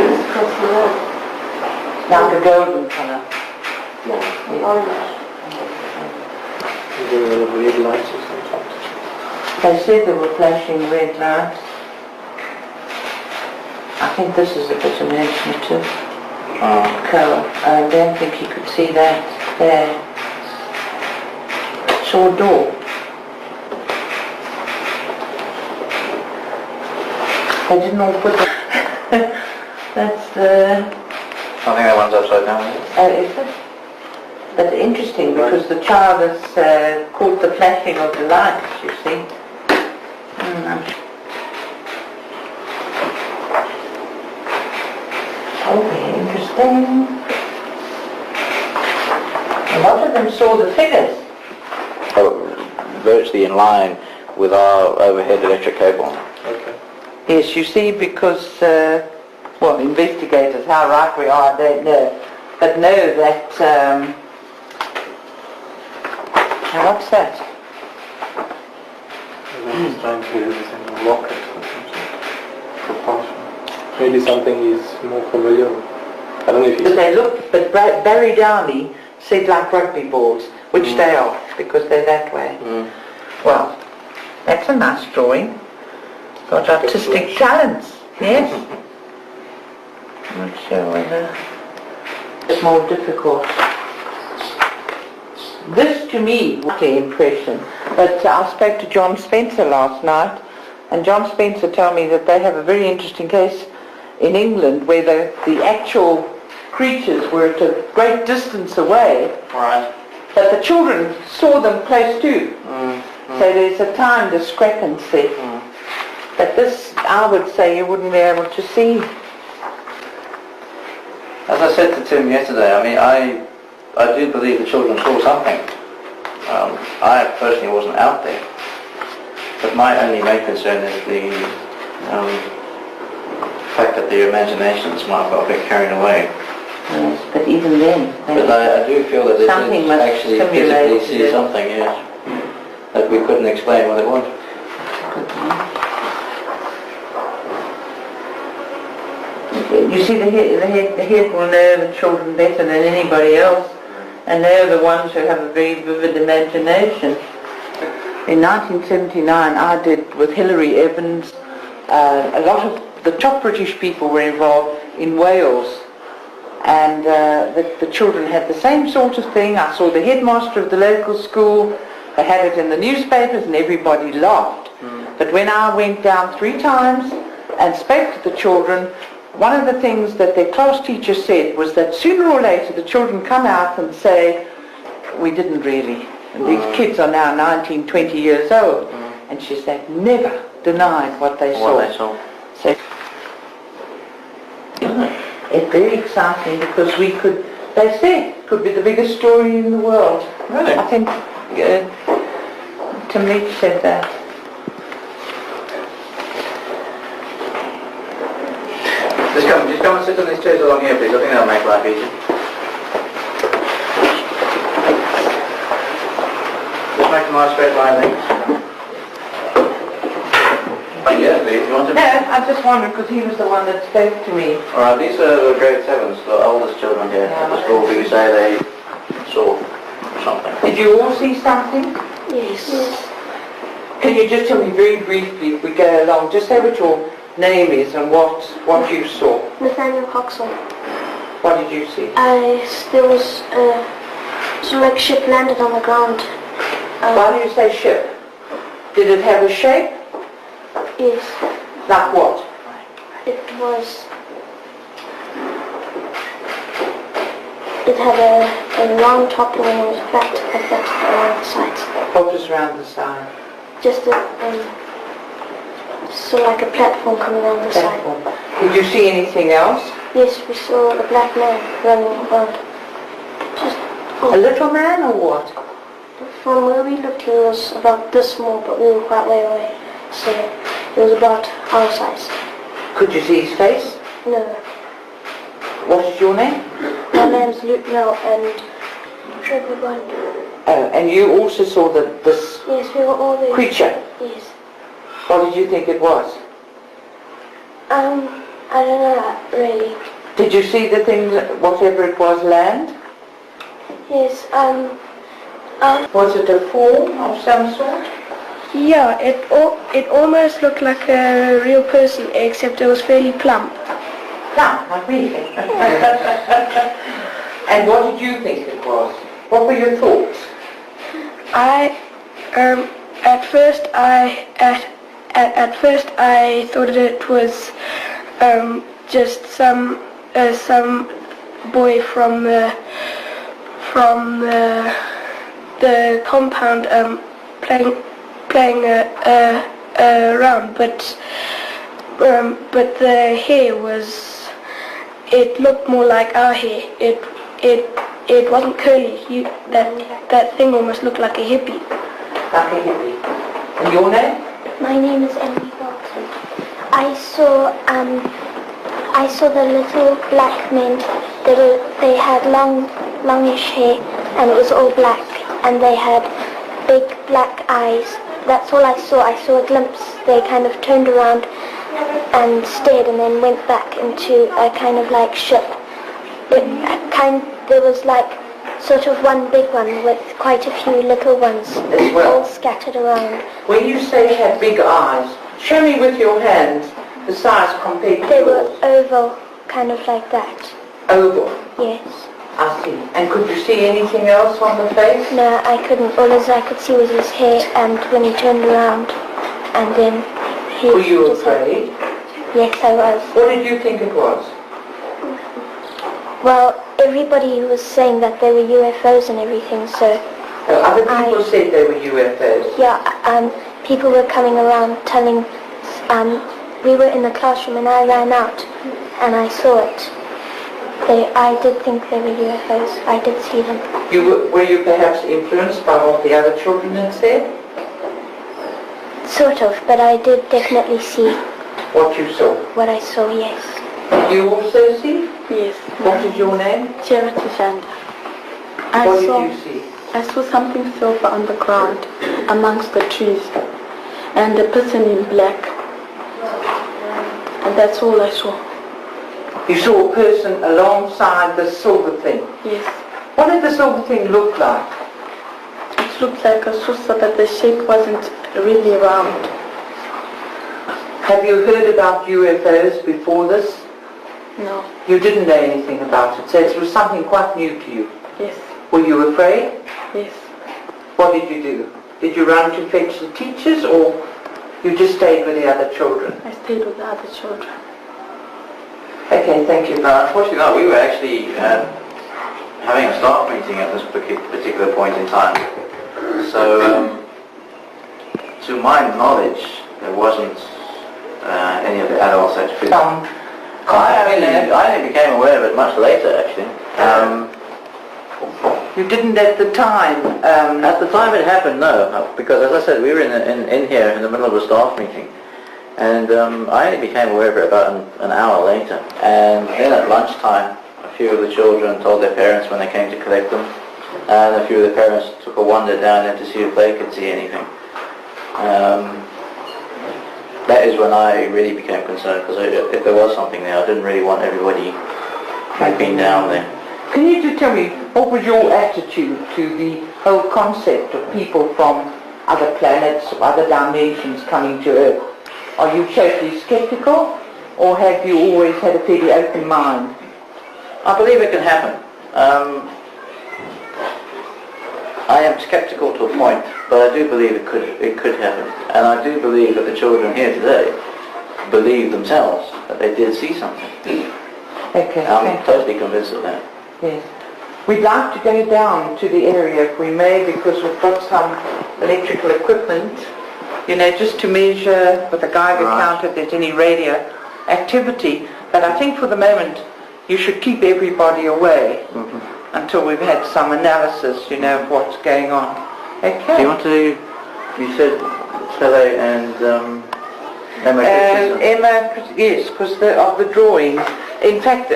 Yes, across the road. Like a golden colour. Yeah, orange. Is there red lights or something? They said they were flashing red lights. I think this is a bit imaginative. Colour. I don't think you could see that there. Saw a door. They didn't all put the... That's the... I think that one's upside down. Is it? That's interesting because the child has caught the flashing of the lights, you see. Okay, interesting. A lot of them saw the figures. Virtually in line with our overhead electric cable. Okay. Yes, you see, because, well, investigators, how right we are, I don't know. But know that, now what's that? He's trying to do this in a rocket or something. Propulsion. Maybe something he's more familiar with. I don't know if But they look, but Barry Downey said like rugby balls, which they are, because they're that way. Well, that's a nice drawing. Got artistic talents, yes. I'm not sure whether it's more difficult. This to me was the impression, but I spoke to John Spencer last night, and John Spencer told me that they have a very interesting case in England where the actual creatures were at a great distance away, Right. but the children saw them close too. So there's a time discrepancy. But this, I would say, you wouldn't be able to see. As I said to Tim yesterday, I mean, I do believe the children saw something. I personally wasn't out there. But my only main concern is the fact that their imaginations might have got a bit carried away. Yes, but even then... But I do feel that this something is must actually stimulate physically see something, yes. That we couldn't explain what it was. You see, the head will know the children better than anybody else, and they're the ones who have a very vivid imagination. In 1979, I did with Hilary Evans. A lot of the top British people were involved in Wales, and the children had the same sort of thing. I saw the headmaster of the local school. They had it in the newspapers, and everybody laughed. But when I went down 3 times and spoke to the children, one of the things that their class teacher said was that sooner or later the children come out and say, we didn't really. And these kids are now 19, 20 years old. And she said, never denied what they saw. So, it's very exciting because we could, they said, could be the biggest story in the world. Really? I think Tim Leach said that. Just come and sit on these chairs along here, please. I think that'll make life easier. Just make a nice straight line there. Yeah, please. You want to? No, I just wondered because he was the one that spoke to me. Alright, these are the grade 7s, the oldest children here at the school who say they saw something. Did you all see something? Yes. Can you just tell me very briefly, if we go along, just say what your name is and what you saw? Nathaniel Coxall. What did you see? There was sort of like a ship landed on the ground. Why do you say ship? Did it have a shape? Yes. Like what? It had a round top and it was flat like that around the sides. What was around the side? Just sort of like a platform coming down the Platform. side. Did you see anything else? Yes, we saw a black man running around. Just A little man or what? from where we looked, he was about this small, but we were quite way away. So it was about our size. Could you see his face? No. What is your name? My name's Luke Mel and Trevor Bond. Oh, and you also saw this Yes, we were all there. creature. Yes. What did you think it was? I I don't know, really. Did you see the thing, whatever it was, land? Yes, Was it a form of some sort? yeah, it almost looked like a real person, except it was fairly plump. No, not really. And what did you think it was? What were your thoughts? At first I thought it was just some boy from the compound playing around, but the hair it looked more like our hair. It wasn't curly. That thing almost looked like a hippie. Like a hippie. And your name? My name is Emily Bolton. I saw the little black men. They had longish hair, and it was all black, and they had big black eyes. That's all I saw. I saw a glimpse. They kind of turned around and stared, and then went back into a kind of like ship. There was like sort of one big one with quite a few little ones As well. all scattered around. When you say you had big eyes, show me with your hands the size compared to They were yours. oval, kind of like that. Oval. Yes. I see. And could you see anything else on the face? No, I couldn't. All as I could see was his hair, and when he turned around, and then he... Were you just had- afraid? Yes, I was. What did you think it was? Well, everybody was saying that they were UFOs and everything, so Other people said they were UFOs. yeah, people were coming around telling, we were in the classroom and I ran out and I saw it. I did think they were UFOs. I did see them. Were you perhaps influenced by what the other children had said? Sort of, but I did definitely see What you saw? what I saw, yes. Did you also see? Yes, What is your name? Charity Shanda. What did you see? I saw something silver on the ground amongst the trees and a person in black, and that's all I saw. You saw a person alongside the silver thing. Yes, What did the silver thing look like? it looked like a saucer, but the shape wasn't really round. Have you heard about UFOs before this? No. You didn't know anything about it, so it was something quite new to you. Yes, Were you afraid? yes. What did you do? Did you run to fetch the teachers, or you just stayed with the other children? I stayed with the other children. Okay, thank you. Unfortunately not. We were actually having a staff meeting at this particular point in time. So, to my knowledge, there wasn't any of the adults actually. I only became aware of it much later, actually. You didn't at the time. At the time it happened, no, because as I said, we were in here in the middle of a staff meeting, and I only became aware of it about an hour later. And then at lunchtime, a few of the children told their parents when they came to collect them, and a few of the parents took a wander down there to see if they could see anything. That is when I really became concerned, because if there was something there, I didn't really want everybody who'd been down there. Can you just tell me, what was your attitude to the whole concept of people from other planets or other dimensions coming to Earth? Are you totally skeptical, or have you always had a fairly open mind? I believe it can happen. I am skeptical to a point, but I do believe it could happen. And I do believe that the children here today believe themselves that they did see something. Okay, I'm totally convinced of that. Yes. We'd like to go down to the area if we may, because we've got some electrical equipment, just to measure with a Geiger counter if there's any radio activity. But I think for the moment you should keep everybody away until we've had some analysis, of what's going on. Okay. Do you want to, you said Pele and Emma Christensen? Emma, yes, because of the drawings. In fact,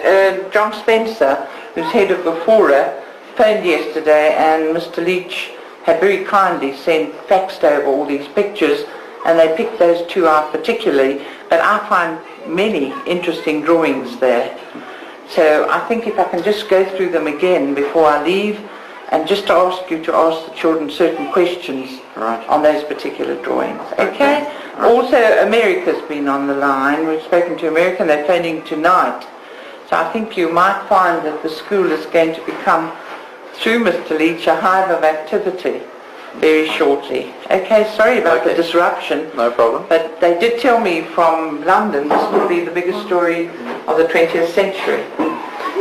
John Spencer, who's head of the Fora, phoned yesterday, and Mr. Leach had very kindly faxed over all these pictures, and they picked those two out particularly but I find many interesting drawings there. So I think if I can just go through them again before I leave, and just ask you to ask the children certain questions on those particular drawings. Okay? Also, America's been on the line. We've spoken to America and they're phoning tonight. So I think you might find that the school is going to become, through Mr. Leach, a hive of activity very shortly. Okay, sorry about the disruption. No problem. But they did tell me from London this will be the biggest story of the 20th century.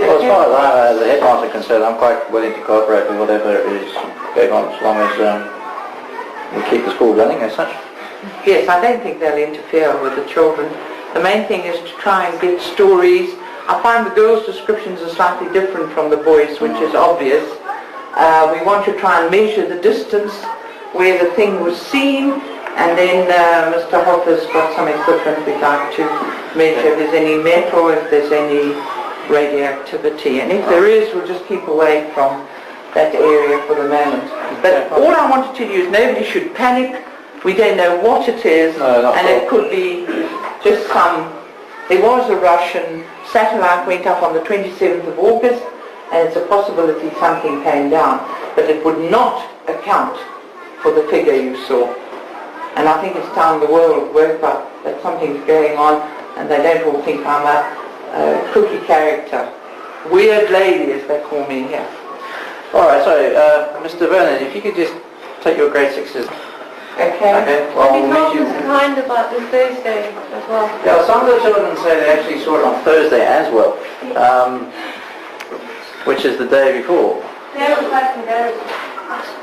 Well, as far as the headmaster is concerned, I'm quite willing to cooperate with whatever is going on, as long as we keep the school running as such. Yes, I don't think they'll interfere with the children. The main thing is to try and get stories. I find the girls' descriptions are slightly different from the boys', which is obvious. We want to try and measure the distance where the thing was seen, and then Mr. Hoffer's got some equipment we'd like to measure if there's any metal, if there's any radioactivity, and if there is, we'll just keep away from that area for the moment. But all I want to tell you is nobody should panic. We don't know what it is, and it could be just there was a Russian satellite went up on the 27th of August, and it's a possibility something came down, but it would not account for the figure you saw. And I think it's time the world woke up that something's going on, and they don't all think I'm a cookie character. Weird lady, as they call me here. Alright, so Mr. Vernon, if you could just take your grade 6s. Okay. Well, we'll meet you. Hind about the Thursday as well. Yeah, some of the children say they actually saw it on Thursday as well, which is the day before. They were quite embarrassed.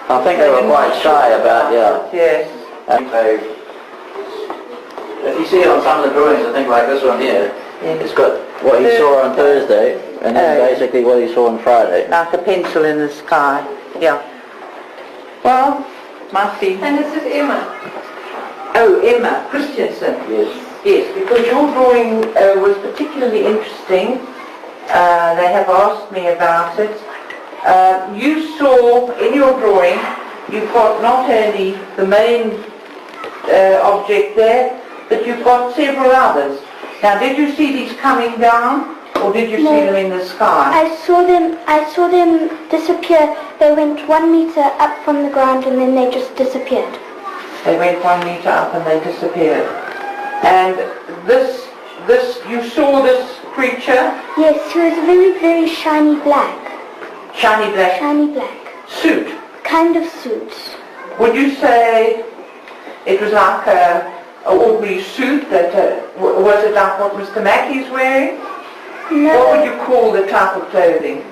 I think they were quite shy about, Yes. If you see it on some of the drawings, I think like this one here, it's got what he saw on Thursday, and then basically what he saw on Friday. Like a pencil in the sky. Yeah. Well, must be. And this is Emma. Oh, Emma Christensen. Yes. Yes, because your drawing was particularly interesting. They have asked me about it. You saw in your drawing, you've got not only the main object there, but you've got several others. Now, did you see these coming down, or did you see them in the sky? I saw them disappear. They went 1 meter up from the ground and then they just disappeared. They went 1 meter up and they disappeared. And you saw this creature? Yes, he was very, very shiny black. Shiny black Shiny black. suit. Kind of suit. Would you say it was like an ordinary suit that, was it like what Mr. Mackey's wearing? No. What would you call the type of clothing?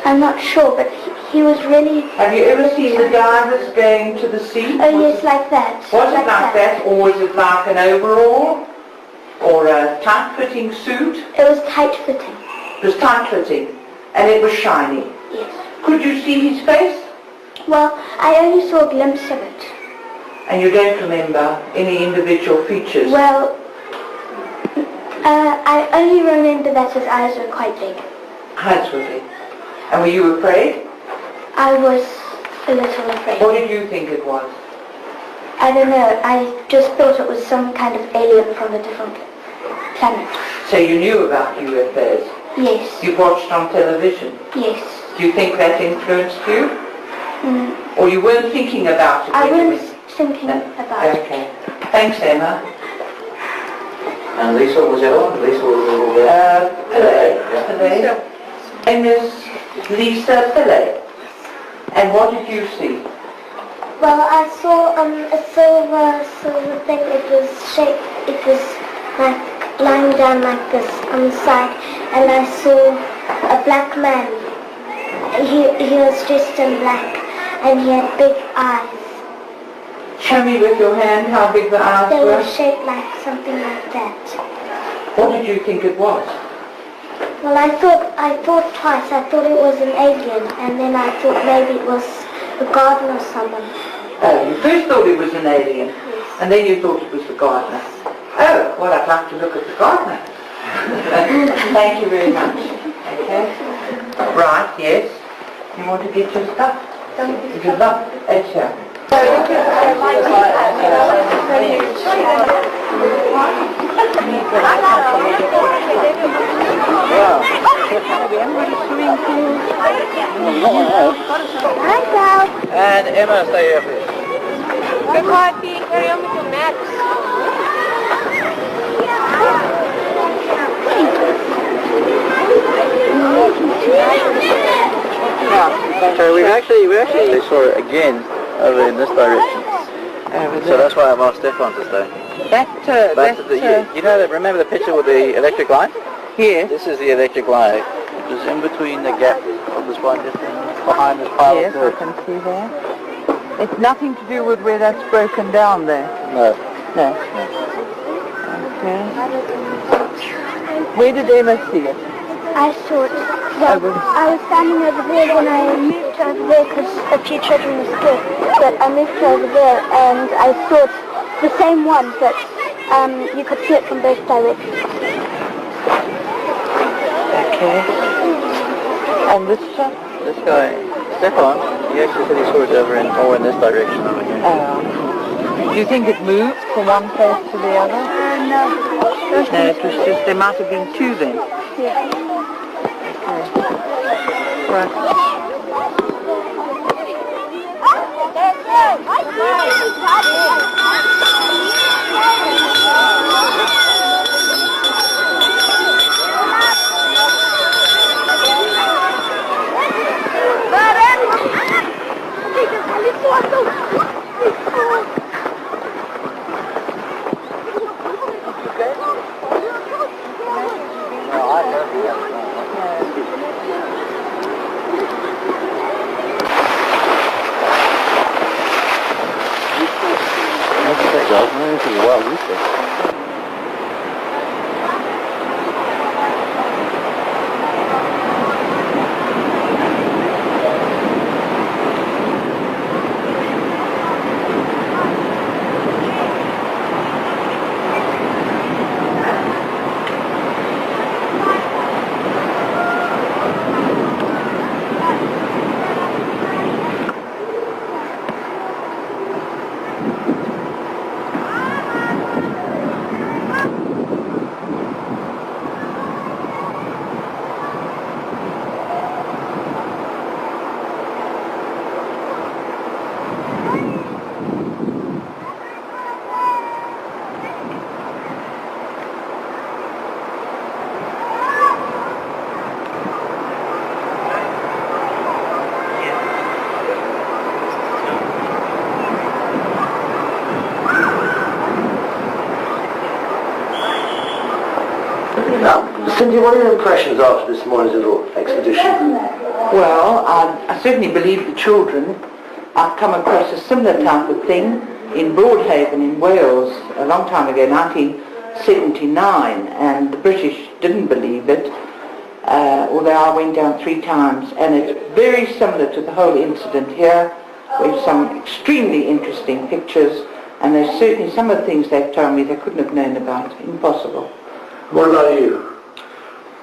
I'm not sure, but he was really... Have you ever seen the divers going to the sea? Oh yes, like that. Was it like that, or was it like an overall? Or a tight-fitting suit? It was tight-fitting. It was tight-fitting, and it was shiny. Yes. Could you see his face? Well, I only saw a glimpse of it. And you don't remember any individual features? Well, I only remember that his eyes were quite big. Eyes were big. And were you afraid? I was a little afraid. What did you think it was? I don't know, I just thought it was some kind of alien from a different planet. So you knew about UFOs? Yes. You watched on television? Yes. Do you think that influenced you? Mm. Or you weren't thinking about it? I when you was thinking about it. Okay. Thanks, Emma. And Lisa was the other one? Lisa was a little bit... Pillay. Name is Lisa Pillay. And what did you see? Well, I saw a silver thing. It was shaped, it was like lying down like this on the side, and I saw a black man. He was dressed in black, and he had big eyes. Show me with your hand how big the eyes They were. were shaped like something like that. What did you think it was? Well, I thought twice. I thought it was an alien, and then I thought maybe it was a gardener or someone. Oh, you first thought it was an alien, and then you thought it was the gardener. Oh, well, I'd like to look at the gardener. Thank you very much. Okay. Right, yes. You want to get your stuff? Good luck. And Emma, stay here, please. Good morning, Ariel with your Max. So we actually saw it again over in this direction. So that's why I've asked Stefan to stay. You know, remember the picture with the electric line? Yes. This is the electric line. It was in between the gap of this one, just behind this pile Yes, of I dirt. can see that. It's nothing to do with where that's broken down there. No. No. Okay. Where did Emma see it? I saw it. Well, I was standing over there when I moved over there because a few children were scared. But I moved over there and I saw it, the same one, but you could see it from both directions. Okay. And this chap? This guy, Stefan, he actually said he saw it over more in this direction over here. Do you think it moved from one place to the other? No. No, it was just, there might have been two then. Yeah. Right. Cynthia, what are your impressions after this morning's little expedition? Well, I certainly believe the children. I've come across a similar type of thing in Broadhaven in Wales a long time ago, 1979, and the British didn't believe it, although I went down 3 times, and it's very similar to the whole incident here. We have some extremely interesting pictures, and there's certainly some of the things they've told me they couldn't have known about. Impossible. What about you?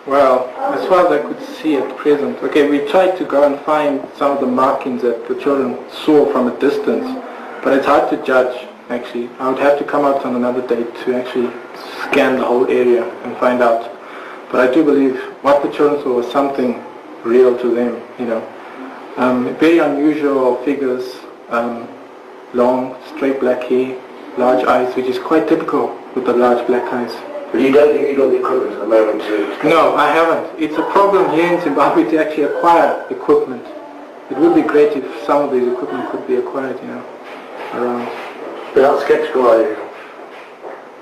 Well, as far as I could see at present, okay, we tried to go and find some of the markings that the children saw from a distance, but it's hard to judge, actually. I would have to come out on another day to actually scan the whole area and find out. But I do believe what the children saw was something real to them, you know. Very unusual figures, long, straight black hair, large eyes, which is quite typical with the large black eyes. But you don't think you got the equipment at the moment to... No, I haven't. It's a problem here in Zimbabwe to actually acquire equipment. It would be great if some of these equipment could be acquired, you know, around. But how skeptical are you?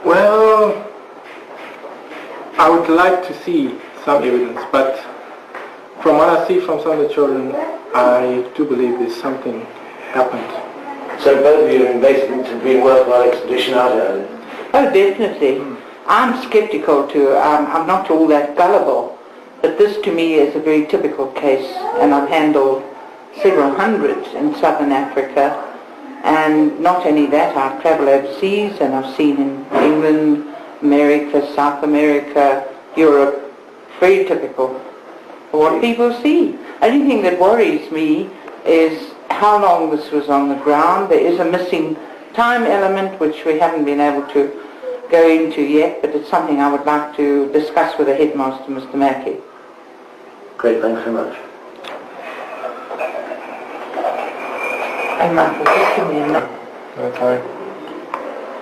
Well, I would like to see some evidence, but from what I see from some of the children, I do believe there's something happened. So both of you are basically to be a worthwhile expedition out here? Oh, definitely. I'm skeptical too. I'm not all that gullible, but this to me is a very typical case, and I've handled several hundreds in southern Africa, and not only that, I've travelled overseas and I've seen in England, America, South America, Europe. Very typical for what people see. Only thing that worries me is how long this was on the ground. There is a missing time element which we haven't been able to go into yet, but it's something I would like to discuss with the headmaster, Mr. Mackey. Great, thanks very much. Hey, Michael, just give me a minute. Okay.